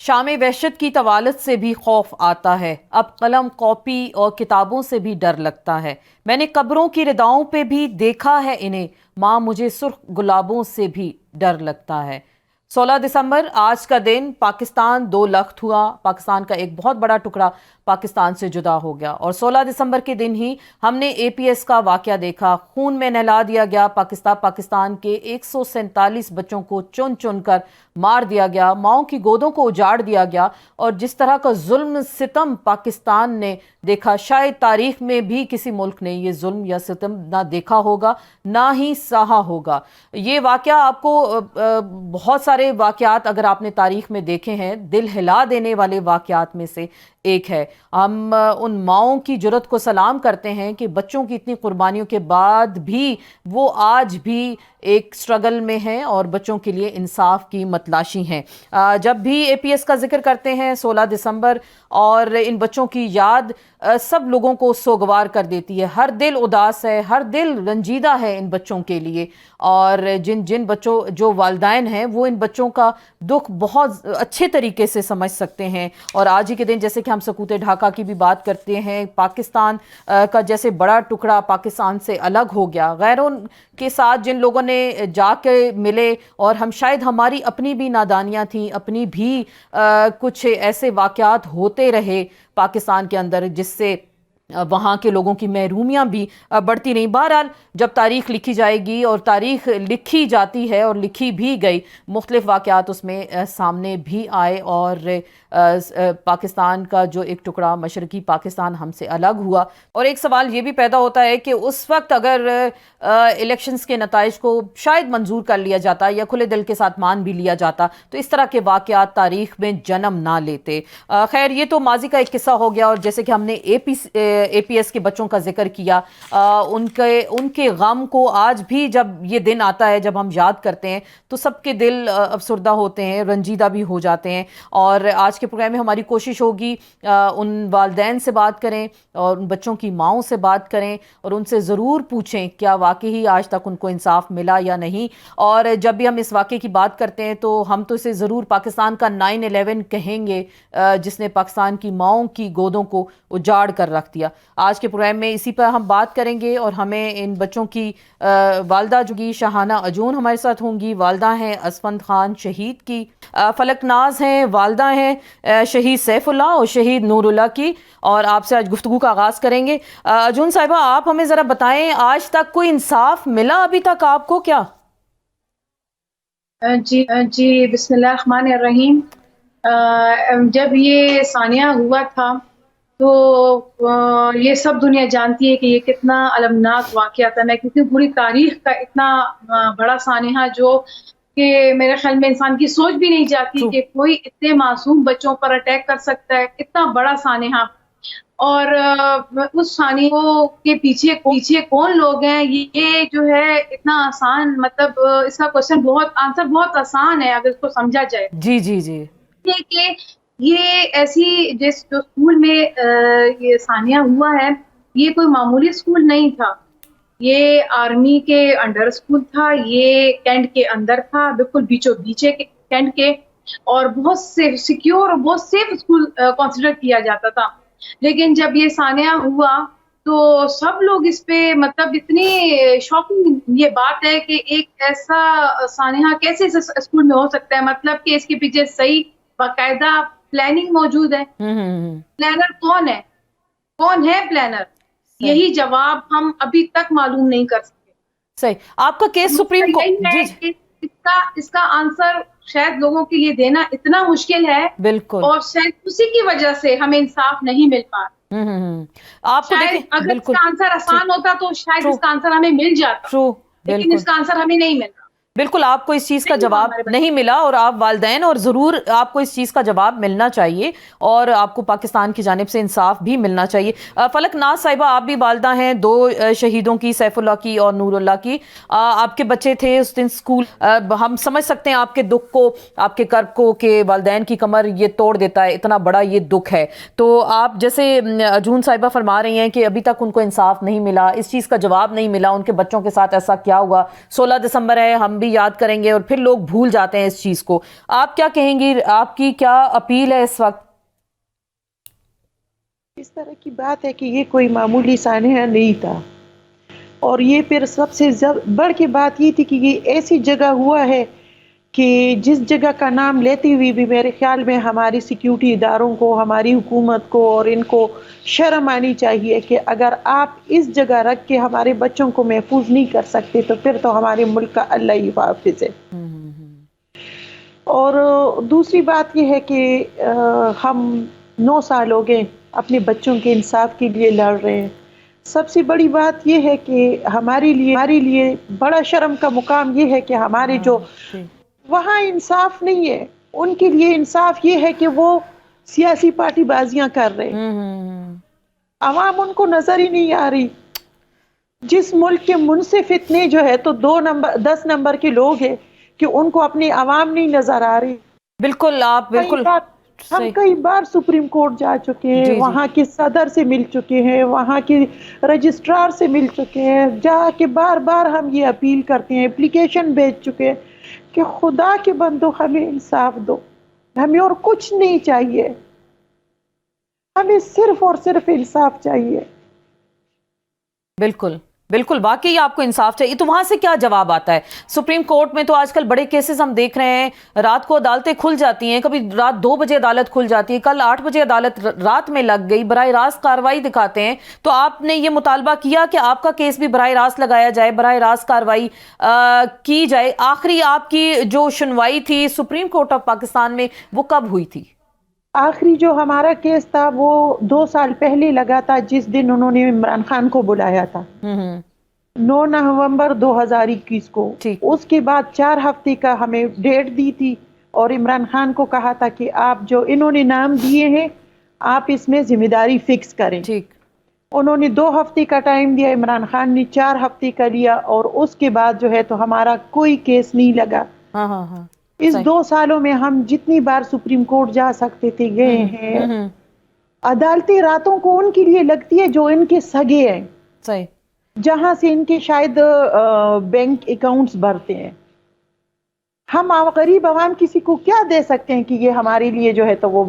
شام وحشت کی طوالت سے بھی خوف آتا ہے، اب قلم کاپی اور کتابوں سے بھی ڈر لگتا ہے۔ میں نے قبروں کی رداؤں پہ بھی دیکھا ہے انہیں، ماں مجھے سرخ گلابوں سے بھی ڈر لگتا ہے۔ 16 دسمبر آج کا دن پاکستان دو لخت ہوا، پاکستان کا ایک بہت بڑا ٹکڑا پاکستان سے جدا ہو گیا، اور 16 دسمبر کے دن ہی ہم نے اے پی ایس کا واقعہ دیکھا۔ خون میں نہلا دیا گیا، پاکستان کے 147 بچوں کو چن چن کر مار دیا گیا، ماؤں کی گودوں کو اجاڑ دیا گیا، اور جس طرح کا ظلم ستم پاکستان نے دیکھا، شاید تاریخ میں بھی کسی ملک نے یہ ظلم یا ستم نہ دیکھا ہوگا نہ ہی سہا ہوگا۔ یہ واقعہ آپ کو بہت سارے واقعات اگر آپ نے تاریخ میں دیکھے ہیں، دل ہلا دینے والے واقعات میں سے ایک ہے۔ ہم ان ماؤں کی جرت کو سلام کرتے ہیں کہ بچوں کی اتنی قربانیوں کے بعد بھی وہ آج بھی ایک سٹرگل میں ہیں اور بچوں کے لیے انصاف کی متلاشی ہیں۔ جب بھی اے پی ایس کا ذکر کرتے ہیں 16 دسمبر اور ان بچوں کی یاد سب لوگوں کو سوگوار کر دیتی ہے، ہر دل اداس ہے، ہر دل رنجیدہ ہے ان بچوں کے لیے، اور جن بچوں جو والدین ہیں وہ ان بچوں کا دکھ بہت اچھے طریقے سے سمجھ سکتے ہیں۔ اور آج ہی کے دن جیسے کہ ہم سقوط ڈھاکہ کی بھی بات کرتے ہیں، پاکستان کا جیسے بڑا ٹکڑا پاکستان سے الگ ہو گیا، غیروں کے ساتھ جن لوگوں نے جا کے ملے، اور ہم شاید ہماری اپنی بھی نادانیاں تھیں، اپنی بھی کچھ ایسے واقعات ہوتے رہے پاکستان کے اندر جس سے وہاں کے لوگوں کی محرومیاں بھی بڑھتی رہیں۔ بہرحال جب تاریخ لکھی جائے گی، اور تاریخ لکھی جاتی ہے اور لکھی بھی گئی، مختلف واقعات اس میں سامنے بھی آئے، اور پاکستان کا جو ایک ٹکڑا مشرقی پاکستان ہم سے الگ ہوا۔ اور ایک سوال یہ بھی پیدا ہوتا ہے کہ اس وقت اگر الیکشنز کے نتائج کو شاید منظور کر لیا جاتا یا کھلے دل کے ساتھ مان بھی لیا جاتا تو اس طرح کے واقعات تاریخ میں جنم نہ لیتے۔ خیر یہ تو ماضی کا ایک قصہ ہو گیا، اور جیسے کہ ہم نے اے پی ایس کے بچوں کا ذکر کیا، ان کے غم کو آج بھی جب یہ دن آتا ہے، جب ہم یاد کرتے ہیں تو سب کے دل افسردہ ہوتے ہیں، رنجیدہ بھی ہو جاتے ہیں۔ اور آج کے پروگرام میں ہماری کوشش ہوگی ان والدین سے بات کریں اور ان بچوں کی ماؤں سے بات کریں، اور ان سے ضرور پوچھیں کیا واقعی آج تک ان کو انصاف ملا یا نہیں۔ اور جب بھی ہم اس واقعے کی بات کرتے ہیں تو ہم تو اسے ضرور پاکستان کا 9/11 کہیں گے، جس نے پاکستان کی ماؤں کی گودوں کو اجاڑ کر رکھ دیا۔ آج کے پروگرام میں اسی پر ہم بات کریں گے، اور ہمیں ان بچوں کی والدہ جگی شاہانہ اجون ہمارے ساتھ ہوں گی، والدہ ہیں اسفند خان شہید کی، فلک ناز ہیں والدہ ہیں شہید سیف اللہ اور شہید نور اللہ کی، اور آپ سے آج گفتگو کا آغاز کریں گے۔ اجون صاحبہ آپ ہمیں ذرا بتائیں، آج تک کوئی انصاف ملا ابھی تک آپ کو کیا؟ جی بسم اللہ الرحمن الرحیم۔ جب یہ ثانیہ ہوا تھا تو یہ سب دنیا جانتی ہے کہ یہ کتنا المناک واقعہ تھا، میں کتنی پوری تاریخ کا اتنا بڑا سانحہ جو کہ میرے خیال میں انسان کی سوچ بھی نہیں جاتی کہ کوئی اتنے معصوم بچوں پر اٹیک کر سکتا ہے، اتنا بڑا سانحہ۔ اور اس سانحوں کے پیچھے کون لوگ ہیں، یہ جو ہے اتنا آسان، مطلب اس کا آنسر بہت آسان ہے اگر اس کو سمجھا جائے۔ جی جی جی کہ یہ ایسی جو اسکول میں یہ ثانیہ ہوا ہے، یہ کوئی معمولی اسکول نہیں تھا، یہ آرمی کے انڈر اسکول تھا، یہ کینٹ کے اندر تھا، بالکل بیچو بیچے کینٹ کے، اور بہت سیکیور اور بہت سیف اسکول کنسیڈر کیا جاتا تھا۔ لیکن جب یہ ثانیہ ہوا تو سب لوگ اس پہ، مطلب اتنی شاکنگ یہ بات ہے کہ ایک ایسا ثانیہ کیسے اسکول میں ہو سکتا ہے، مطلب کہ اس کے پیچھے صحیح باقاعدہ پلاننگ موجود ہے۔ پلانر کون ہے پلانر؟ یہی جواب ہم ابھی تک معلوم نہیں کر سکتے۔ صحیح، آپ کا کیس سپریم کورٹ، اس کا آنسر شاید لوگوں کے لیے دینا اتنا مشکل ہے، بالکل، اور شاید اسی کی وجہ سے ہمیں انصاف نہیں مل پا رہا۔ آپ کو شاید اگر اس کا آنسر آسان ہوتا تو شاید اس کا آنسر ہمیں مل جاتا، لیکن اس کا آنسر ہمیں نہیں مل رہا۔ بالکل آپ کو اس چیز کا جواب نہیں ملا، اور آپ والدین، اور ضرور آپ کو اس چیز کا جواب ملنا چاہیے، اور آپ کو پاکستان کی جانب سے انصاف بھی ملنا چاہیے۔ فلک ناز صاحبہ آپ بھی والدہ ہیں دو شہیدوں کی، سیف اللہ کی اور نور اللہ کی، آپ کے بچے تھے اس دن اسکول، ہم سمجھ سکتے ہیں آپ کے دکھ کو، آپ کے کرب کو، کہ والدین کی کمر یہ توڑ دیتا ہے، اتنا بڑا یہ دکھ ہے۔ تو آپ جیسے اجون صاحبہ فرما رہی ہیں کہ ابھی تک ان کو انصاف نہیں ملا، اس چیز کا جواب نہیں ملا ان کے بچوں کے ساتھ ایسا کیا ہوا۔ 16 دسمبر ہے، ہم بھی یاد کریں گے اور پھر لوگ بھول جاتے ہیں اس چیز کو. آپ کیا کہیں گی, آپ کی کیا اپیل ہے اس وقت؟ اس طرح کی بات ہے کہ یہ کوئی معمولی سانحہ نہیں تھا، اور یہ پھر سب سے بڑھ کے بات یہ تھی کہ یہ ایسی جگہ ہوا ہے کہ جس جگہ کا نام لیتے ہوئے بھی میرے خیال میں ہماری سیکیورٹی اداروں کو، ہماری حکومت کو اور ان کو شرم آنی چاہیے کہ اگر آپ اس جگہ رکھ کے ہمارے بچوں کو محفوظ نہیں کر سکتے تو پھر تو ہمارے ملک کا اللہ ہی حافظ ہے. اور دوسری بات یہ ہے کہ ہم 9 سال ہو گئے اپنے بچوں کے انصاف کے لیے لڑ رہے ہیں. سب سے بڑی بات یہ ہے کہ ہمارے لیے بڑا شرم کا مقام یہ ہے کہ ہمارے جو وہاں انصاف نہیں ہے، ان کے لیے انصاف یہ ہے کہ وہ سیاسی پارٹی بازیاں کر رہے، عوام ان کو نظر ہی نہیں آ رہی. جس ملک کے منصف اتنے جو ہے تو 10 نمبر کے لوگ ہیں کہ ان کو اپنی عوام نہیں نظر آ رہی. بالکل, آپ بالکل ہم کئی بار سپریم کورٹ جا چکے ہیں، وہاں کے صدر سے مل چکے ہیں، وہاں کے رجسٹرار سے مل چکے ہیں، جا کے بار بار ہم یہ اپیل کرتے ہیں، اپلیکیشن بھیج چکے ہیں کہ خدا کے بندو ہمیں انصاف دو، ہمیں اور کچھ نہیں چاہیے، ہمیں صرف اور صرف انصاف چاہیے. بالکل بالکل, واقعی آپ کو انصاف چاہیے. تو وہاں سے کیا جواب آتا ہے؟ سپریم کورٹ میں تو آج کل بڑے کیسز ہم دیکھ رہے ہیں, رات کو عدالتیں کھل جاتی ہیں, کبھی رات 2 بجے عدالت کھل جاتی ہے, کل 8 بجے عدالت رات میں لگ گئی, براہ راست کاروائی دکھاتے ہیں. تو آپ نے یہ مطالبہ کیا کہ آپ کا کیس بھی براہ راست لگایا جائے, براہ راست کاروائی کی جائے. آخری آپ کی جو سنوائی تھی سپریم کورٹ آف پاکستان میں وہ کب ہوئی تھی؟ آخری جو ہمارا کیس تھا وہ 2 سال پہلے لگا تھا، جس دن انہوں نے عمران خان کو بلایا تھا 9 نومبر 2021 کو. ٹھیک. اس کے بعد 4 ہفتے کا ہمیں ڈیٹ دی تھی اور عمران خان کو کہا تھا کہ آپ جو انہوں نے نام دیے ہیں آپ اس میں ذمہ داری فکس کریں. ٹھیک. انہوں نے 2 ہفتے کا ٹائم دیا، عمران خان نے 4 ہفتے کا لیا، اور اس کے بعد جو ہے تو ہمارا کوئی کیس نہیں لگا. اس 2 سالوں میں ہم جتنی بار سپریم کورٹ جا سکتے تھے گئے ہیں. عدالتی راتوں کو ان کے لیے لگتی ہے جو ان کے سگے ہیں، صحیح، جہاں سے ان کے شاید بینک اکاؤنٹس بھرتے ہیں. ہم غریب عوام کسی کو کیا دے سکتے ہیں کہ یہ ہمارے لیے جو ہے تو وہ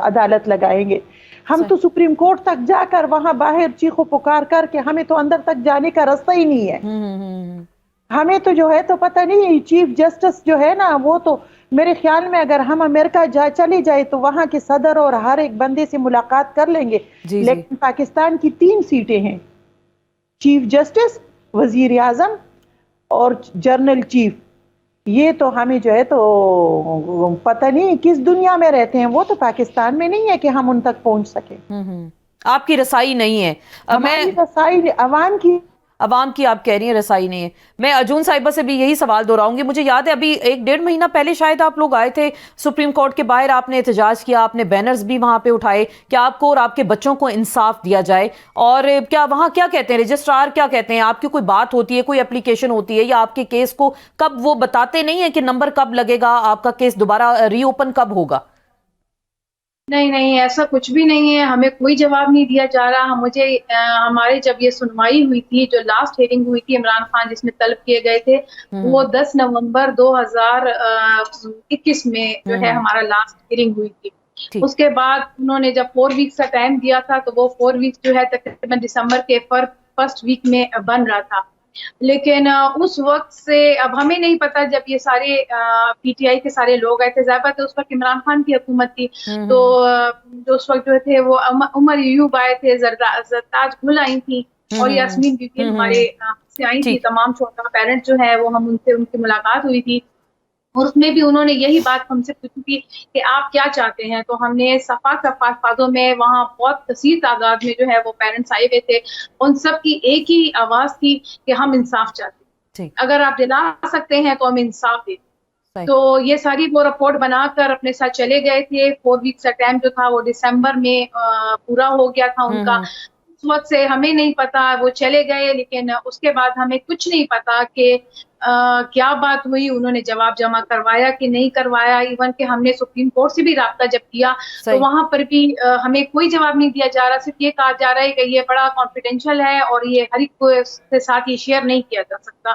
عدالت لگائیں گے. ہم تو سپریم کورٹ تک جا کر وہاں باہر چیخو پکار کر کے ہمیں تو اندر تک جانے کا راستہ ہی نہیں ہے. ہمیں تو جو ہے تو پتہ نہیں، چیف جسٹس جو ہے نا وہ تو میرے خیال میں اگر ہم امریکہ چلے جائے تو وہاں کے صدر اور ہر ایک بندے سے ملاقات کر لیں گے. لیکن پاکستان کی 3 سیٹیں ہیں، چیف جسٹس، وزیر اعظم اور جنرل چیف. یہ تو ہمیں جو ہے تو پتہ نہیں کس دنیا میں رہتے ہیں. وہ تو پاکستان میں نہیں ہے کہ ہم ان تک پہنچ سکیں. آپ کی رسائی نہیں ہے. ہماری رسائی عوام کی آپ کہہ رہی ہیں رسائی نہیں ہے. میں ارجن صاحبہ سے بھی یہی سوال دہراؤں گی. مجھے یاد ہے ابھی 1-1.5 مہینہ پہلے شاید آپ لوگ آئے تھے سپریم کورٹ کے باہر, آپ نے احتجاج کیا, آپ نے بینرز بھی وہاں پہ اٹھائے کہ آپ کو اور آپ کے بچوں کو انصاف دیا جائے. اور کیا وہاں کیا کہتے ہیں رجسٹرار, کیا کہتے ہیں, آپ کی کوئی بات ہوتی ہے, کوئی اپلیکیشن ہوتی ہے, یا آپ کے کیس کو کب وہ بتاتے نہیں ہیں کہ نمبر کب لگے گا, آپ کا کیس دوبارہ ری اوپن کب ہوگا؟ نہیں ایسا کچھ بھی نہیں ہے. ہمیں کوئی جواب نہیں دیا جا رہا. ہمارے جب یہ سنوائی ہوئی تھی, جو لاسٹ ہیئرنگ ہوئی تھی عمران خان جس میں طلب کیے گئے تھے, وہ 10 نومبر 2021 میں جو ہے ہمارا لاسٹ ہیئرنگ ہوئی تھی. اس کے بعد انہوں نے جب 4 ویکس کا ٹائم دیا تھا تو وہ 4 ویکس جو ہے تقریباً دسمبر کے فرسٹ ویک میں بن رہا تھا. لیکن اس وقت سے اب ہمیں نہیں پتا, جب یہ سارے پی ٹی آئی کے سارے لوگ آئے تھے, ظاہر بات ہے اس وقت عمران خان کی حکومت تھی, تو جو اس وقت جو تھے وہ عمر ایوب آئے تھے, زرتاج گل آئی تھی, اور یاسمین بی بی ہمارے سے آئی تھی. تمام چھوٹا پیرنٹ جو ہے وہ ہم ان سے ان کی ملاقات ہوئی تھی, اور اس میں بھی انہوں نے یہی بات ہم سے پوچھی تھی کہ آپ کیا چاہتے ہیں. تو ہم نے صفاق الفاظوں میں, وہاں بہت کثیر تعداد میں جو ہے وہ پیرنٹس آئے ہوئے تھے, ان سب کی ایک ہی آواز تھی کہ ہم انصاف چاہتے ہیں, اگر آپ دلا سکتے ہیں تو ہم انصاف دیں. تو یہ ساری وہ رپورٹ بنا کر اپنے ساتھ چلے گئے تھے. 4 ویکس کا ٹائم جو تھا وہ دسمبر میں پورا ہو گیا تھا ان کا. اس وقت سے ہمیں نہیں پتا, وہ چلے گئے, لیکن اس کے بعد ہمیں کچھ نہیں پتا کہ کیا بات ہوئی, انہوں نے جواب جمع کروایا کہ نہیں کروایا. ایون کہ ہم نے سپریم کورٹ سے بھی رابطہ جب کیا تو وہاں پر بھی ہمیں کوئی جواب نہیں دیا جا رہا. صرف یہ کہا جا رہا ہے کہ یہ بڑا کانفیڈینشیل ہے اور یہ ہر ایک کے ساتھ یہ شیئر نہیں کیا جا سکتا.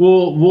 وہ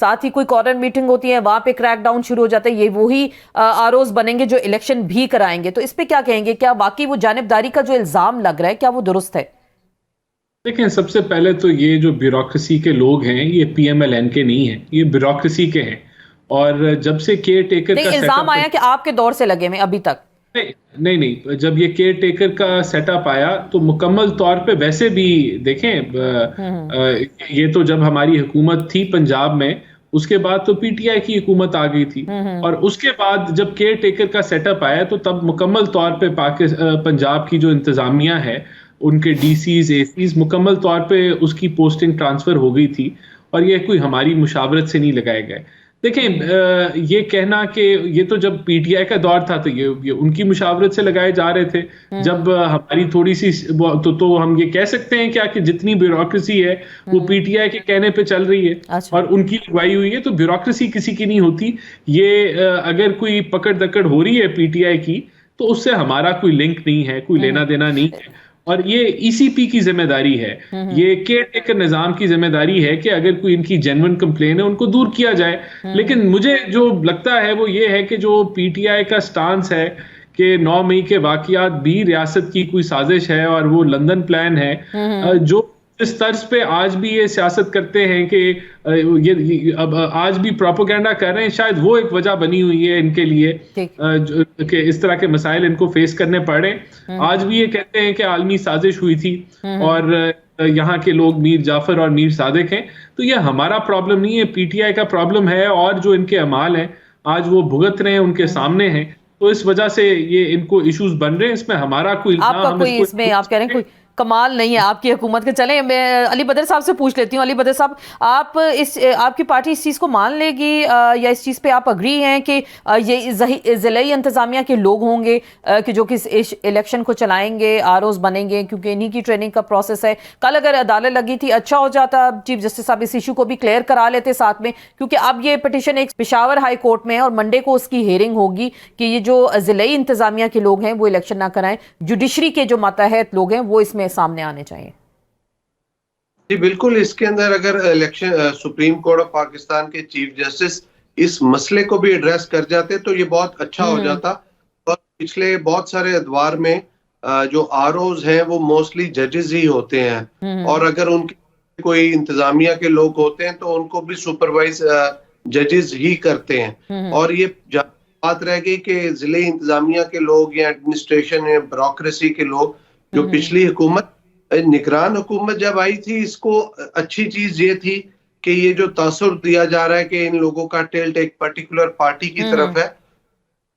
ساتھ ہی کوئی کارنر میٹنگ ہوتی ہے وہاں پہ کریک ڈاؤن شروع ہو جاتا ہے. یہ وہی آر اوز بنیں گے جو الیکشن بھی کرائیں گے. تو اس پہ کیا کہیں گے, کیا واقعی وہ جانبداری کا جو الزام لگ رہا ہے کیا وہ درست ہے؟ دیکھیں, سب سے پہلے تو یہ جو بیوروکریسی کے لوگ ہیں یہ پی ایم ایل این کے نہیں ہیں, یہ بیوروکریسی کے ہیں. اور جب سے کیئر ٹیکر کا الزام آیا کہ آپ کے دور سے لگے ہوئے ابھی تک. نہیں, جب یہ کیئر ٹیکر کا سیٹ اپ آیا تو مکمل طور پہ, ویسے بھی دیکھیں یہ تو جب ہماری حکومت تھی پنجاب میں, اس کے بعد تو پی ٹی آئی کی حکومت آ گئی تھی, اور اس کے بعد جب کیئر ٹیکر کا سیٹ اپ آیا تو تب مکمل طور پہ پنجاب کی جو انتظامیہ ہے, ان کے ڈی سیز اے سیز, مکمل طور پہ اس کی پوسٹنگ ٹرانسفر ہو گئی تھی, اور یہ کوئی ہماری مشاورت سے نہیں لگائے گئے. دیکھیں, یہ کہنا کہ یہ تو جب پی ٹی آئی کا دور تھا تو یہ ان کی مشاورت سے لگائے جا رہے تھے. جب ہماری تھوڑی سی تو ہم یہ کہہ سکتے ہیں کیا کہ جتنی بیوروکریسی ہے وہ پی ٹی آئی کے کہنے پہ چل رہی ہے اور ان کی لگوائی ہوئی ہے. تو بیوروکریسی کسی کی نہیں ہوتی. یہ اگر کوئی پکڑ دکڑ ہو رہی ہے پی ٹی آئی کی تو اس سے ہمارا کوئی لنک نہیں ہے, کوئی لینا دینا نہیں ہے. اور یہ ای سی پی کی ذمہ داری ہے, یہ کیئر ٹیکر نظام کی ذمہ داری ہے کہ اگر کوئی ان کی جینوئن کمپلین ہے ان کو دور کیا جائے. لیکن مجھے جو لگتا ہے وہ یہ ہے کہ جو پی ٹی آئی کا سٹانس ہے کہ 9 مئی کے واقعات بھی ریاست کی کوئی سازش ہے اور وہ لندن پلان ہے, جو اس طرز پہ آج بھی یہ سیاست کرتے ہیں کہ یہ اب آج بھی پروپیگنڈا کر رہے ہیں, شاید وہ ایک وجہ بنی ہوئی ہے ان کے لیے کہ اس طرح کے مسائل ان کو فیس کرنے پڑے. آج بھی یہ کہتے ہیں کہ عالمی سازش ہوئی تھی اور یہاں کے لوگ میر جعفر اور میر صادق ہیں. تو یہ ہمارا پرابلم نہیں ہے, پی ٹی آئی کا پرابلم ہے, اور جو ان کے اعمال ہیں آج وہ بھگت رہے ہیں, ان کے سامنے ہیں, تو اس وجہ سے یہ ان کو ایشوز بن رہے ہیں. اس میں ہمارا کوئی آپ کا کوئی اس میں آپ کہہ رہے ہیں کوئی کمال نہیں ہے آپ کی حکومت کے. چلیں میں علی بدر صاحب سے پوچھ لیتی ہوں. علی بدر صاحب, آپ کی پارٹی اس چیز کو مان لے گی یا اس چیز پہ آپ اگری ہیں کہ یہ ضلعی انتظامیہ کے لوگ ہوں گے کہ جو کہ الیکشن کو چلائیں گے, آر اوز بنیں گے, کیونکہ انہی کی ٹریننگ کا پروسیس ہے. کل اگر عدالت لگی تھی اچھا ہو جاتا, چیف جسٹس صاحب اس ایشو کو بھی کلیئر کرا لیتے ساتھ میں, کیونکہ اب یہ پٹیشن ایک پشاور ہائی کورٹ میں ہے اور منڈے کو اس کی ہیئرنگ ہوگی کہ یہ جو ضلعی انتظامیہ کے لوگ ہیں وہ الیکشن نہ کرائیں, جوڈیشری کے جو ماتحت لوگ ہیں وہ اس میں سامنے آنے چاہیے. جی بالکل, اس کے اندر اگر election supreme court of Pakistan کے چیف جسٹس اس مسئلے کو بھی ایڈریس کر جاتے تو یہ بہت اچھا ہو جاتا. اور پچھلے بہت سارے ادوار میں جو آر اوز ہیں وہ موسٹلی ججز ہی ہوتے ہیں, اور اگر ان کے کوئی انتظامیہ کے لوگ ہوتے ہیں تو ان کو بھی سپروائز ججز ہی کرتے ہیں. اور یہ بات رہ گئی کہ ضلعی انتظامیہ کے لوگ یا ایڈمنسٹریشن یا بیوروکریسی کے لوگ, جو پچھلی حکومت نگران حکومت جب آئی تھی, اس کو اچھی چیز یہ تھی کہ یہ جو تاثر دیا جا رہا ہے کہ ان لوگوں کا ٹلٹ ایک پرٹیکولر پارٹی کی طرف ہے,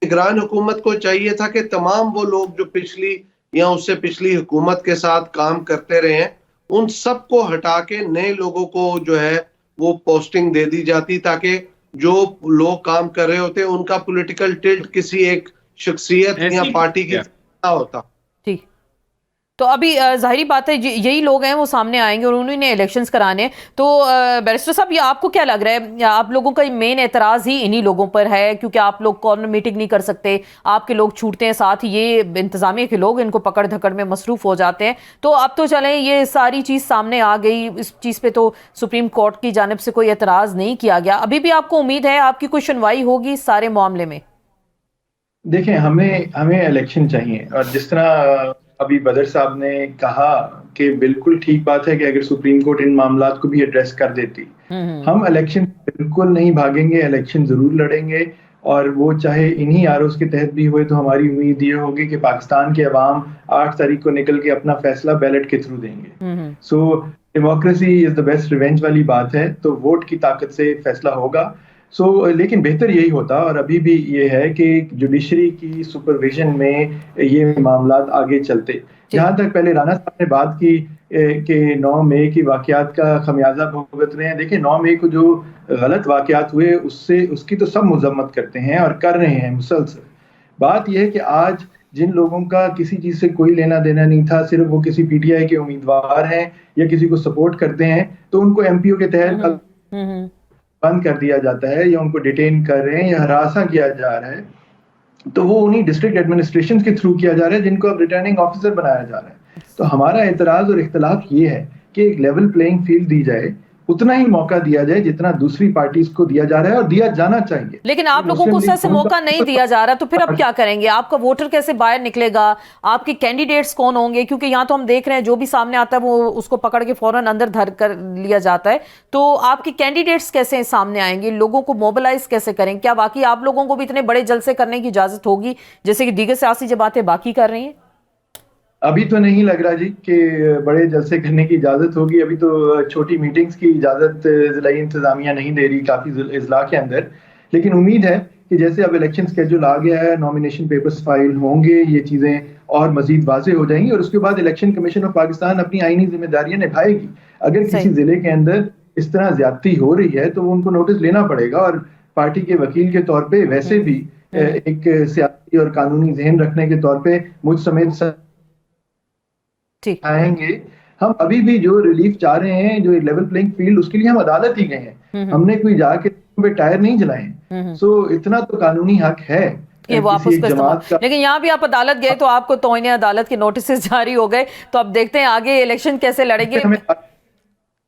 نگران حکومت کو چاہیے تھا کہ تمام وہ لوگ جو پچھلی یا اس سے پچھلی حکومت کے ساتھ کام کرتے رہے ہیں ان سب کو ہٹا کے نئے لوگوں کو جو ہے وہ پوسٹنگ دے دی جاتی, تاکہ جو لوگ کام کر رہے ہوتے ان کا پولیٹیکل ٹلٹ کسی ایک شخصیت یا پارٹی کی نہ ہوتا. تو ابھی ظاہری بات ہے یہی لوگ ہیں وہ سامنے آئیں گے اور انہوں نے الیکشنز کرانے. تو بیرسٹر صاحب, یہ آپ کو کیا لگ رہا ہے, آپ لوگوں کا مین اعتراض ہی انہی لوگوں پر ہے کیونکہ آپ لوگ کارنر میٹنگ نہیں کر سکتے, آپ کے لوگ چھوٹتے ہیں, ساتھ ہی یہ انتظامیہ کے لوگ ان کو پکڑ دھکڑ میں مصروف ہو جاتے ہیں. تو اب تو چلیں یہ ساری چیز سامنے آ گئی, اس چیز پہ تو سپریم کورٹ کی جانب سے کوئی اعتراض نہیں کیا گیا. ابھی بھی آپ کو امید ہے آپ کی کوئی سنوائی ہوگی اس سارے معاملے میں؟ دیکھیں, ہمیں الیکشن چاہیے, اور جس طرح ابھی بدر صاحب نے کہا کہ بالکل ٹھیک بات ہے کہ اگر سپریم کورٹ ان معاملات کو بھی ایڈریس کر دیتی, ہم الیکشن بالکل نہیں بھاگیں گے, الیکشن ضرور لڑیں گے, اور وہ چاہے انہی آر اوز کے تحت بھی ہوئے. تو ہماری امید یہ ہوگی کہ پاکستان کے عوام 8 تاریخ کو نکل کے اپنا فیصلہ بیلٹ کے تھرو دیں گے. So democracy is the best revenge والی بات ہے, تو ووٹ کی طاقت سے فیصلہ ہوگا. لیکن بہتر یہی ہوتا, اور ابھی بھی یہ ہے کہ جوڈیشری کی سپرویژن میں یہ معاملات آگے چلتے. جہاں تک پہلے رانا صاحب نے بات کی کہ 9 مئی کی واقعات کا خمیازہ بھگت رہے ہیں, دیکھیں 9 مئی کو جو غلط واقعات ہوئے اس کی تو سب مذمت کرتے ہیں اور کر رہے ہیں مسلسل. بات یہ ہے کہ آج جن لوگوں کا کسی چیز سے کوئی لینا دینا نہیں تھا, صرف وہ کسی پی ٹی آئی کے امیدوار ہیں یا کسی کو سپورٹ کرتے ہیں, تو ان کو ایم پی او کے تحت بند کر دیا جاتا ہے یا ان کو ڈیٹین کر رہے ہیں یا ہراساں کیا جا رہا ہے. تو وہ انہی ڈسٹرکٹ ایڈمنسٹریشن کے تھرو کیا جا رہا ہے جن کو اب ریٹرننگ آفیسر بنایا جا رہا ہے. تو ہمارا اعتراض اور اختلاف یہ ہے کہ ایک لیول پلینگ فیلڈ دی جائے, اتنا ہی موقع دیا جائے جتنا دوسری پارٹیز کو دیا جا رہا ہے اور دیا جانا چاہیے. لیکن آپ لوگوں کو اس طرح سے موقع نہیں دیا جا رہا, تو پھر اب کیا کریں گے؟ آپ کا ووٹر کیسے باہر نکلے گا؟ آپ کے کینڈیڈیٹس کون ہوں گے؟ کیونکہ یہاں تو ہم دیکھ رہے ہیں جو بھی سامنے آتا ہے وہ اس کو پکڑ کے فوراً اندر دھر کر لیا جاتا ہے. تو آپ کے کینڈیڈیٹس کیسے سامنے آئیں گے؟ لوگوں کو موبلائز کیسے کریں؟ کیا باقی آپ لوگوں کو بھی اتنے بڑے جلسے کرنے کی اجازت ہوگی جیسے کہ دیگر سیاسی جماعتیں باقی کر رہی ہیں؟ ابھی تو نہیں لگ رہا جی کہ بڑے جلسے کرنے کی اجازت ہوگی. ابھی تو چھوٹی میٹنگز کی اجازت ضلعی انتظامیہ نہیں دے رہی کافی اضلاع کے اندر. لیکن امید ہے کہ جیسے اب الیکشن سکیجول آ گیا ہے, نامینیشن پیپرز فائل ہوں گے, یہ چیزیں اور مزید واضح ہو جائیں گی, اور اس کے بعد الیکشن کمیشن آف پاکستان اپنی آئینی ذمہ داریاں نبھائے گی. اگر کسی ضلع کے اندر اس طرح زیادتی ہو رہی ہے تو وہ ان کو نوٹس لینا پڑے گا, اور پارٹی کے وکیل کے طور پہ ویسے بھی ایک سیاسی اور قانونی ذہن رکھنے کے طور پہ مجھ سمیت آئیں گے. ہم ابھی بھی جو ریلیف چاہ رہے ہیں, جو لیول پلینگ فیلڈ, اس کے لیے ہم عدالت ہی گئے ہیں. ہم نے کوئی جا کے ٹائر نہیں جلائے. سو اتنا تو قانونی حق ہے کہ وہ آپ اس کو استعمال. لیکن یہاں بھی آپ عدالت گئے تو آپ کو توہین عدالت کے نوٹسز جاری ہو گئے. تو اب دیکھتے ہیں آگے الیکشن کیسے لڑیں گے.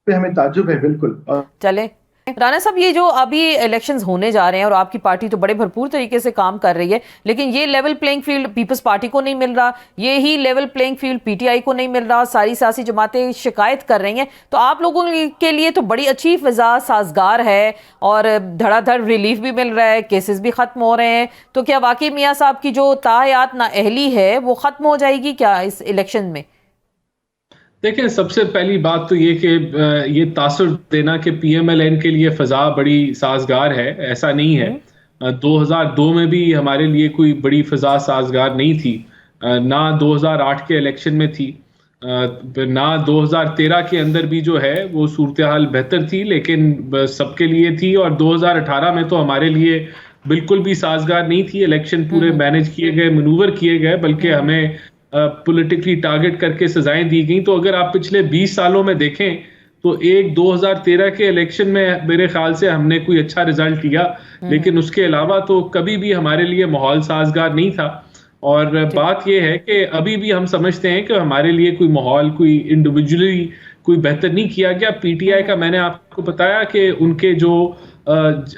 ہمیں تعجب ہے بالکل. چلے رانا صاحب, یہ جو ابھی الیکشنز ہونے جا رہے ہیں اور آپ کی پارٹی تو بڑے بھرپور طریقے سے کام کر رہی ہے, لیکن یہ level playing field Peoples Party کو نہیں مل رہا, یہی level playing field P T I کو نہیں مل رہا, ساری سیاسی جماعتیں شکایت کر رہی ہیں. تو آپ لوگوں کے لیے تو بڑی اچھی فضا سازگار ہے اور دھڑا دھڑ ریلیف بھی مل رہا ہے, کیسز بھی ختم ہو رہے ہیں. تو کیا واقعی میاں صاحب کی جو تاحیات نااہلی ہے وہ ختم ہو جائے گی کیا اس الیکشن میں؟ دیکھیں, سب سے پہلی بات تو یہ کہ یہ تاثر دینا کہ پی ایم ایل این کے لیے فضا بڑی سازگار ہے, ایسا نہیں ہے. 2002 میں بھی ہمارے لیے کوئی بڑی فضا سازگار نہیں تھی, نہ 2008 کے الیکشن میں تھی, نہ 2013 کے اندر بھی جو ہے وہ صورتحال بہتر تھی, لیکن سب کے لیے تھی. اور 2018 میں تو ہمارے لیے بالکل بھی سازگار نہیں تھی. الیکشن پورے مینج کیے گئے, منور کیے گئے, بلکہ ہمیں پولیٹیکلی ٹارگٹ کر کے سزائیں دی گئیں. تو اگر آپ پچھلے 20 سالوں میں دیکھیں تو 2013 کے الیکشن میں میرے خیال سے ہم نے کوئی اچھا رزلٹ لیا, لیکن اس کے علاوہ تو کبھی بھی ہمارے لیے ماحول سازگار نہیں تھا. اور بات یہ ہے کہ ابھی بھی ہم سمجھتے ہیں کہ ہمارے لیے کوئی ماحول, کوئی انڈیویجولی کوئی بہتر نہیں کیا گیا. پی ٹی آئی کا میں نے آپ کو بتایا کہ ان کے جو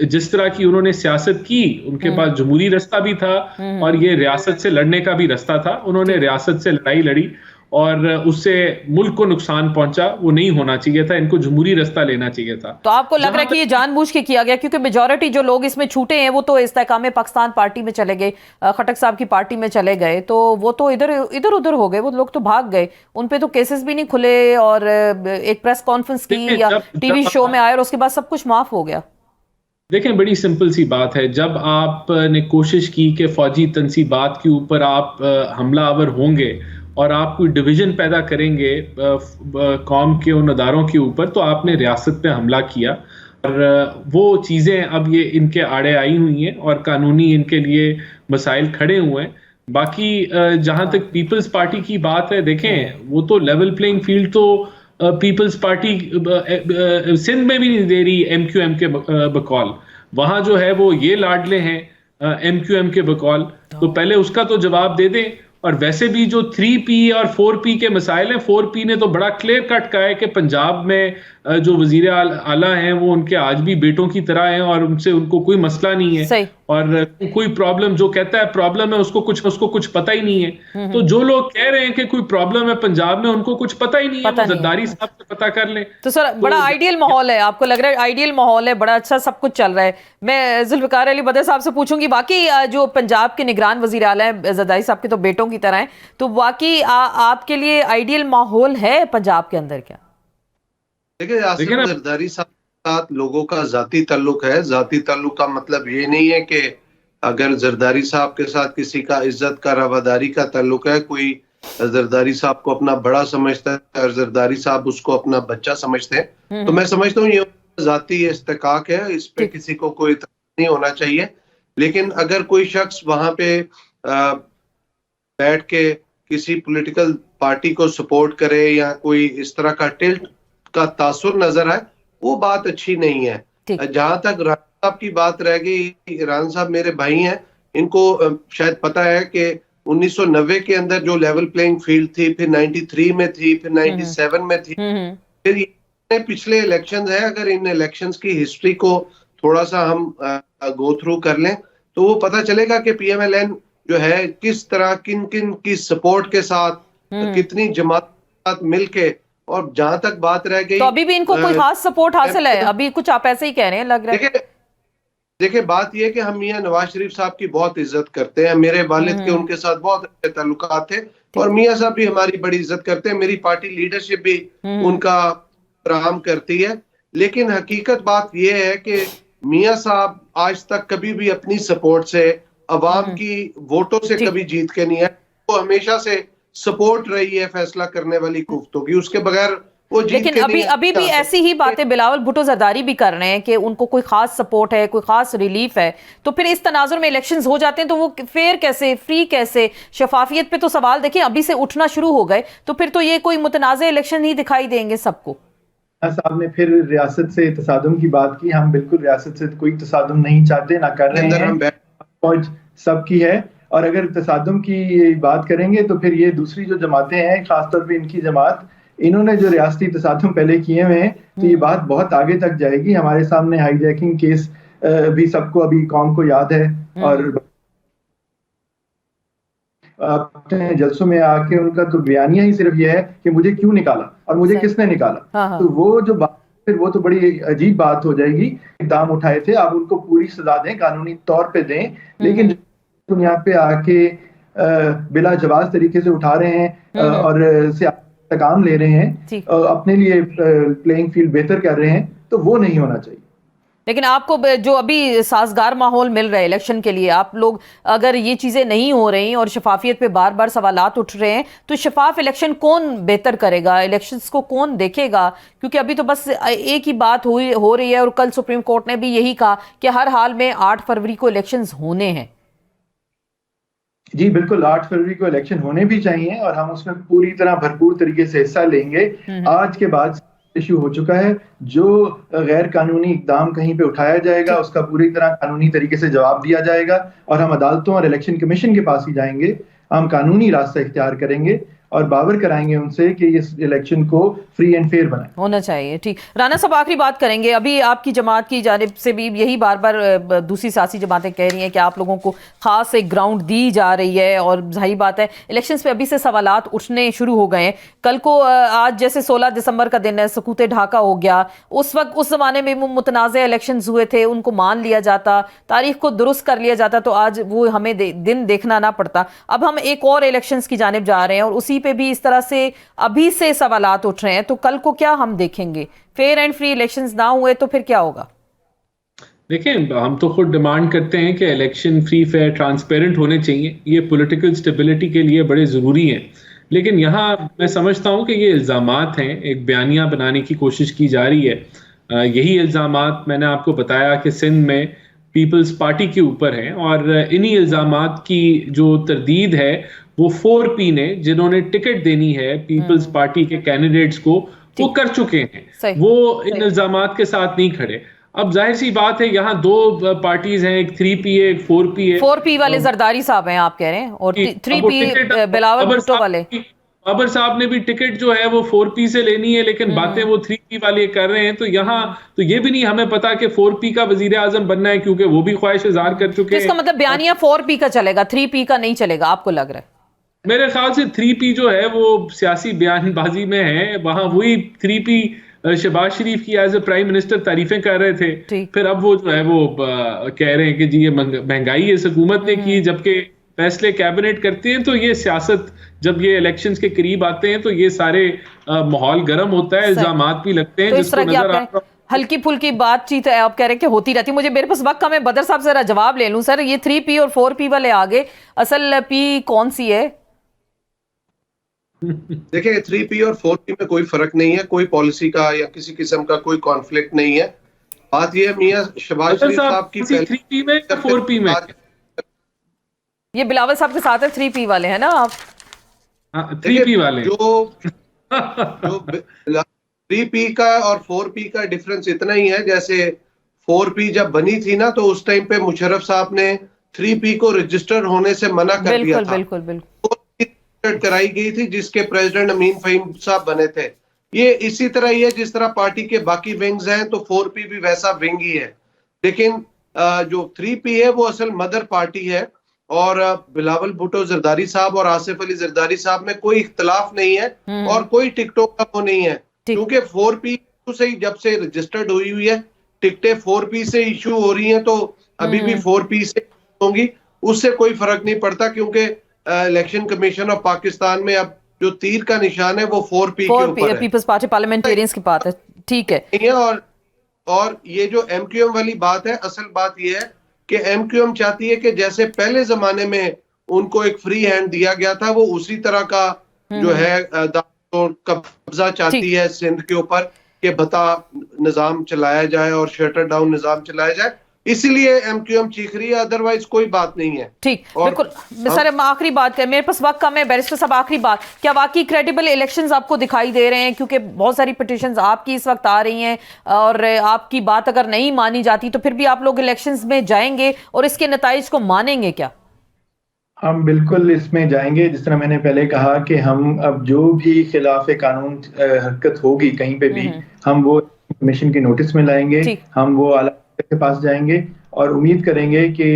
جس طرح کی انہوں نے سیاست کی, ان کے پاس جمہوری رستہ بھی تھا اور یہ ریاست سے لڑنے کا بھی رستہ تھا. انہوں نے ریاست سے لڑائی لڑی اور اس سے ملک کو نقصان پہنچا, وہ نہیں ہونا چاہیے تھا, ان کو جمہوری رستہ لینا چاہیے تھا. تو آپ کو لگ رہا ہے کہ یہ جان بوجھ کے کیا گیا؟ کیونکہ میجورٹی جو لوگ اس میں چھوٹے ہیں وہ تو استحکام پاکستان پارٹی میں چلے گئے, خٹک صاحب کی پارٹی میں چلے گئے, تو وہ تو ادھر ادھر ہو گئے, وہ لوگ تو بھاگ گئے, ان پہ تو کیسز بھی نہیں کھلے, اور ایک پریس کانفرنس کی یا ٹی وی شو میں آئے اور اس کے بعد سب کچھ معاف ہو گیا. دیکھیں, بڑی سمپل سی بات ہے, جب آپ نے کوشش کی کہ فوجی تنصیبات کے اوپر آپ حملہ آور ہوں گے اور آپ کوئی ڈویژن پیدا کریں گے قوم کے ان اداروں کے اوپر, تو آپ نے ریاست پہ حملہ کیا. اور وہ چیزیں اب یہ ان کے آڑے آئی ہوئی ہیں اور قانونی ان کے لیے مسائل کھڑے ہوئے ہیں. باقی جہاں تک پیپلز پارٹی کی بات ہے, دیکھیں وہ تو لیول پلینگ فیلڈ تو پیپلز پارٹی سندھ میں بھی نہیں دے رہی ایم کیو ایم کے بقول. وہاں جو ہے وہ یہ لاڈلے ہیں ایم کیو ایم کے بقول, تو پہلے اس کا تو جواب دے دیں. اور ویسے بھی جو 3P اور 4P کے مسائل ہیں, 4P نے تو بڑا کلیئر کٹ کہا ہے کہ پنجاب میں جو وزیر اعلیٰ ہیں وہ ان کے آج بھی بیٹوں کی طرح ہیں اور ان سے ان کو کوئی مسئلہ نہیں ہے, اور کوئی پرابلم جو کہتا ہے پرابلم ہے اس کو کچھ پتہ ہی نہیں ہے. تو جو لوگ کہہ رہے ہیں کہ کوئی پرابلم ہے پنجاب میں, ان کو کچھ پتہ ہی نہیں ہے, وہ زرداری صاحب سے پتہ کر لیں. تو سر بڑا آئیڈیل ماحول ہے, آپ کو لگ رہا ہے آئیڈیل ماحول ہے, بڑا اچھا سب کچھ چل رہا ہے. میں ذوالفقار علی بدر صاحب سے پوچھوں گی, باقی جو پنجاب کے نگران وزیر اعلیٰ ہیں زرداری صاحب کے تو بیٹوں کی طرح ہیں, تو واقعی آپ کے لیے آئیڈیل ماحول ہے پنجاب کے اندر کیا؟ دیکھیں, زرداری صاحب کے ساتھ لوگوں کا ذاتی تعلق ہے. ذاتی تعلق کا مطلب یہ نہیں ہے کہ اگر زرداری صاحب کے ساتھ کسی کا عزت کا رواداری کا تعلق ہے, کوئی زرداری صاحب کو اپنا بڑا سمجھتا ہے اور زرداری صاحب اس کو اپنا بچہ سمجھتے ہیں, تو میں سمجھتا ہوں یہ ذاتی استحقاق ہے, اس پہ کسی کو کوئی نہیں ہونا چاہیے. لیکن اگر کوئی شخص وہاں پہ بیٹھ کے کسی پولیٹیکل پارٹی کو سپورٹ کرے یا کوئی اس طرح کا ٹلٹ کا تاثر نظر آئے, وہ بات اچھی نہیں ہے. جہاں تک رانا صاحب کی بات رہ گئی, رانا صاحب میرے بھائی ہیں, ان کو شاید پتا ہے کہ 1990 کے اندر جو لیول پلینگ فیلڈ تھی, پھر 93 میں تھی, پھر 97 میں تھی, پھر یہ پچھلے الیکشنز ہیں، اگر ان الیکشنز کی ہسٹری کو تھوڑا سا ہم گو تھرو کر لیں تو وہ پتہ چلے گا کہ پی ایم ایل این جو ہے کس طرح کن کن کی سپورٹ کے ساتھ، کتنی جماعت کے ساتھ مل کے، اور جہاں تک بات رہ گئی تو ابھی بھی ان کو کوئی خاص سپورٹ حاصل ہے؟ ابھی کچھ آپ ایسے ہی کہہ رہے ہیں، لگ رہا ہے. دیکھیں بات یہ ہے کہ ہم میاں نواز شریف صاحب کی بہت عزت کرتے ہیں، میرے والد کے ان کے ساتھ بہت اچھے تعلقات تھے، اور میاں صاحب بھی ہماری بڑی عزت کرتے ہیں، میری پارٹی لیڈرشپ بھی ان کا فراہم کرتی ہے. لیکن حقیقت بات یہ ہے کہ میاں صاحب آج تک کبھی بھی اپنی سپورٹ سے، عوام کی ووٹوں سے کبھی جیت کے نہیں ہے. وہ ہمیشہ سے سپورٹ رہی ہے فیصلہ کرنے والی قوتوں کی، اس کے بغیر وہ جیت لیکن کے نہیں ابھی بھی ایسی ہی باتیں بلاول بھٹو زرداری بھی کر رہے ہیں کہ ان کو کوئی خاص سپورٹ ہے، کوئی خاص ریلیف ہے. تو پھر اس تناظر میں الیکشنز ہو جاتے ہیں تو وہ فیئر کیسے، فری کیسے؟ شفافیت پہ تو سوال دیکھیں ابھی سے اٹھنا شروع ہو گئے، تو پھر تو یہ کوئی متنازع الیکشن ہی دکھائی دیں گے سب کو. صاحب نے پھر ریاست سے تصادم کی بات کی. ہم بالکل ریاست سے کوئی تصادم نہیں چاہتے، نہ کر رہے ہیں. فوج سب کی ہے، اور اگر تصادم کی بات کریں گے تو پھر یہ دوسری جو جماعتیں ہیں، خاص طور پہ ان کی جماعت، انہوں نے جو ریاستی تصادم پہلے کیے ہوئے ہیں، تو یہ بات بہت آگے تک جائے گی. ہمارے سامنے ہائی جیکنگ کیس بھی سب کو ابھی قوم کو یاد ہے، اور اپنے جلسوں میں آ کے ان کا تو بیانیہ ہی صرف یہ ہے کہ مجھے کیوں نکالا اور مجھے کس نے نکالا. تو وہ جو بات پھر وہ تو بڑی عجیب بات ہو جائے گی. اقدام اٹھائے تھے، آپ ان کو پوری سزا دیں، قانونی طور پہ دیں، لیکن تم یہاں پہ آ کے بلا جواز طریقے سے اٹھا رہے ہیں اور سیاسی کام لے رہے ہیں، اپنے لیے پلینگ فیلڈ بہتر کر رہے ہیں، تو وہ نہیں ہونا چاہیے. لیکن آپ کو جو ابھی سازگار ماحول مل رہا ہے الیکشن کے لیے، آپ لوگ اگر یہ چیزیں نہیں ہو رہی اور شفافیت پہ بار بار سوالات اٹھ رہے ہیں، تو شفاف الیکشن کون بہتر کرے گا؟ الیکشنز کو کون دیکھے گا؟ کیونکہ ابھی تو بس ایک ہی بات ہو رہی ہے، اور کل سپریم کورٹ نے بھی یہی کہا کہ ہر حال میں 8 فروری کو الیکشنز ہونے ہیں. جی بالکل، 8 فروری کو الیکشن ہونے بھی چاہیے، اور ہم اس میں پوری طرح بھرپور طریقے سے حصہ لیں گے. آج کے بعد ایشو ہو چکا ہے، جو غیر قانونی اقدام کہیں پہ اٹھایا جائے گا اس کا پوری طرح قانونی طریقے سے جواب دیا جائے گا، اور ہم عدالتوں اور الیکشن کمیشن کے پاس ہی جائیں گے. ہم قانونی راستہ اختیار کریں گے اور باور کرائیں گے ان سے کہ اس الیکشن کو فری اینڈ فیئر بنائیں. ہونا چاہیے. ٹھیک، رانا صاحب آخری بات کریں گے. ابھی آپ کی جماعت کی جانب سے بھی یہی بار بار دوسری سیاسی جماعتیں کہہ رہی ہیں کہ آپ لوگوں کو خاص ایک گراؤنڈ دی جا رہی ہے، اور ظاہر بات ہے الیکشنز پہ ابھی سے سوالات اٹھنے شروع ہو گئے ہیں. کل کو آج جیسے 16 دسمبر کا دن ہے، سکوت ڈھاکہ ہو گیا، اس وقت اس زمانے میں متنازع الیکشنز ہوئے تھے، ان کو مان لیا جاتا، تاریخ کو درست کر لیا جاتا، تو آج وہ ہمیں دن دیکھنا نہ پڑتا. اب ہم ایک اور الیکشنز کی جانب جا رہے ہیں، اور اسی پہ بھی اس طرح سے ابھی سے سوالات اٹھ رہے ہیں. تو کل کو کیا ہم دیکھیں گے؟ فیئر اینڈ فری الیکشنز نہ ہوئے تو پھر کیا ہوگا؟ دیکھیں، ہم تو خود ڈیمانڈ کرتے ہیں کہ الیکشن فری فیئر ٹرانسپیرنٹ ہونے چاہیے. یہ پولیٹیکل سٹیبلٹی کے لیے بڑے ضروری ہیں. لیکن یہاں میں سمجھتا ہوں کہ یہ الزامات ہیں، ایک بیانیہ بنانے کی کوشش کی جا رہی ہے. یہی الزامات میں نے آپ کو بتایا کہ سندھ میں پیپلز پارٹی کے اوپر ہیں، اور انہی الزامات کی جو تردید ہے وہ 4P نے، جنہوں نے ٹکٹ دینی ہے پیپلز پارٹی کے کینڈیڈیٹس کو، وہ کر چکے ہیں. وہ ان الزامات کے ساتھ نہیں کھڑے. اب ظاہر سی بات ہے یہاں دو پارٹیز ہیں، ایک 3P ہے، ایک 4P ہے. 4P والے زرداری صاحب ہیں آپ کہہ رہے ہیں، اور 3P بلاول بھٹو والے. بابر صاحب نے بھی ٹکٹ جو ہے وہ 4P سے لینی ہے، لیکن باتیں وہ 3P والے کر رہے ہیں. تو یہاں تو یہ بھی نہیں ہمیں پتا کہ 4P کا وزیر اعظم بننا ہے، کیونکہ وہ بھی خواہش اظہار کر چکے ہیں. اس کا مطلب بیانیہ 4P کا چلے گا، 3P کا نہیں چلے گا، آپ کو لگ رہا ہے؟ میرے خیال سے 3P جو ہے وہ سیاسی بیان بازی میں ہے. وہاں وہی 3P شہباز شریف کی ایز اے پرائم منسٹر تعریفیں کر رہے تھے، پھر اب وہ جو ہے وہ کہہ رہے ہیں کہ جی یہ مہنگائی اس حکومت نے کی، جبکہ فیصلے کیبنٹ کرتے ہیں. تو یہ سیاست جب یہ الیکشنز کے قریب آتے ہیں تو یہ سارے ماحول گرم ہوتا ہے، الزامات بھی لگتے ہیں، جس کو نظر آ رہا. ہلکی پھلکی بات چیت ہے، آپ کہہ رہے ہیں کہ ہوتی رہتی. مجھے میرے پاس وقت کم ہے، بدر صاحب ذرا جواب لے لوں. سر، یہ 3P اور 4P والے آگے، اصل P کون سی ہے؟ دیکھیں 3P اور 4P میں کوئی فرق نہیں ہے، کوئی پالیسی کا یا کسی قسم کا کوئی کانفلکٹ نہیں ہے. بات یہ ہے میاں شہباز شریف صاحب کی 3P میں 4P میں یہ بلاول صاحب کے ساتھ ہے 3P والے ہیں نا آپ؟ 3P والے جو 3P کا اور 4P کا ڈفرنس اتنا ہی ہے، جیسے 4P جب بنی تھی نا تو اس ٹائم پہ مشرف صاحب نے 3P کو رجسٹر ہونے سے منع کر دیا تھا. بالکل کرائی گئی تھی جس کے پریزیڈنٹ امین فہیم صاحب بنے تھے. یہ اسی طرح ہی ہے جس طرح پارٹی کے باقی ونگز ہیں تو 4P بھی ویسا ونگ ہی ہے. لیکن جو 3P ہے وہ اصل مدر پارٹی ہے, اور بلاول بھٹو زرداری صاحب اور آصف علی زرداری صاحب میں کوئی اختلاف نہیں ہے اور کوئی ٹک ٹوک کا وہ نہیں ہے, کیونکہ 4P سے ہی جب سے رجسٹرڈ ہوئی ہے ٹکٹیں 4P سے ایشو ہو رہی ہیں, تو ابھی بھی 4P سے ہوں گی, اس سے کوئی فرق نہیں پڑتا, کیونکہ الیکشن کمیشن آف پاکستان میں اب جو تیر کا نشان ہے وہ 4P کے اوپر ہے, پیپلز پارٹی پارلیمنٹیرینز کی بات ہے. ٹھیک ہے. اور یہ جو MQM والی بات ہے, اصل بات یہ ہے کہ MQM چاہتی ہے کہ جیسے پہلے زمانے میں ان کو ایک فری ہینڈ دیا گیا تھا, وہ اسی طرح کا جو ہے قبضہ چاہتی ہے سندھ کے اوپر, کہ بتا نظام چلایا جائے اور شٹر ڈاؤن نظام چلایا جائے, اسی لیے MQM چیخ رہی ہے, ادروائز کوئی بات نہیں ہے. ٹھیک, بالکل سر, آخری بات ہے, میرے پاس وقت کم ہے, بیرسٹر صاحب آخری بات, کیا واقعی کریڈیبل الیکشنز آپ کو دکھائی دے رہے ہیں؟ کیونکہ بہت ساری پٹیشنز آپ کی اس وقت آ رہی ہیں, اور آپ کی بات اگر نہیں مانی جاتی تو پھر بھی آپ لوگ الیکشنز میں جائیں گے اور اس کے نتائج کو مانیں گے کیا؟ ہم بالکل اس میں جائیں گے. جس طرح میں نے پہلے کہا کہ ہم اب جو بھی خلاف قانون حرکت ہوگی کہیں پہ بھی, ہم وہ کمیشن کے نوٹس میں لائیں گے, ہم وہ اعلیٰ کے پاس جائیں گے, اور امید کریں گے کہ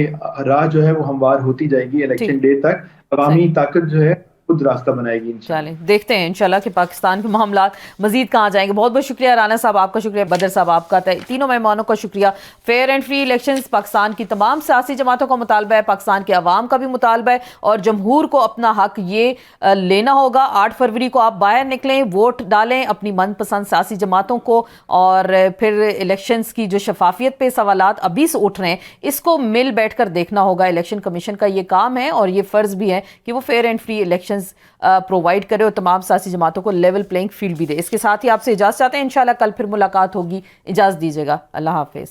راہ جو ہے وہ ہموار ہوتی جائے گی الیکشن ڈے تک. عوامی طاقت جو ہے خود راستہ بنائے گی. چلیں دیکھتے ہیں انشاءاللہ کہ پاکستان کے معاملات مزید کہاں جائیں گے. بہت بہت شکریہ رانا صاحب, آپ کا شکریہ, بدر صاحب آپ کا, تینوں مہمانوں کا شکریہ. Fair and free elections Pakistan کی تمام سیاسی جماعتوں کا مطالبہ ہے, پاکستان کے عوام کا بھی مطالبہ ہے, اور جمہور کو اپنا حق یہ لینا ہوگا. 8 فروری کو آپ باہر نکلیں, ووٹ ڈالیں اپنی من پسند سیاسی جماعتوں کو, اور پھر الیکشنز کی جو شفافیت پہ سوالات ابھی سے اٹھ رہے ہیں اس کو مل بیٹھ کر دیکھنا ہوگا. الیکشن کمیشن کا یہ کام ہے اور یہ فرض بھی ہے کہ وہ fair and free elections provide کرے اور تمام سیاسی جماعتوں کو لیول پلینگ فیلڈ بھی دے. اس کے ساتھ ہی آپ سے اجازت چاہتے ہیں, انشاءاللہ کل پھر ملاقات ہوگی. اجازت دیجیے گا, اللہ حافظ.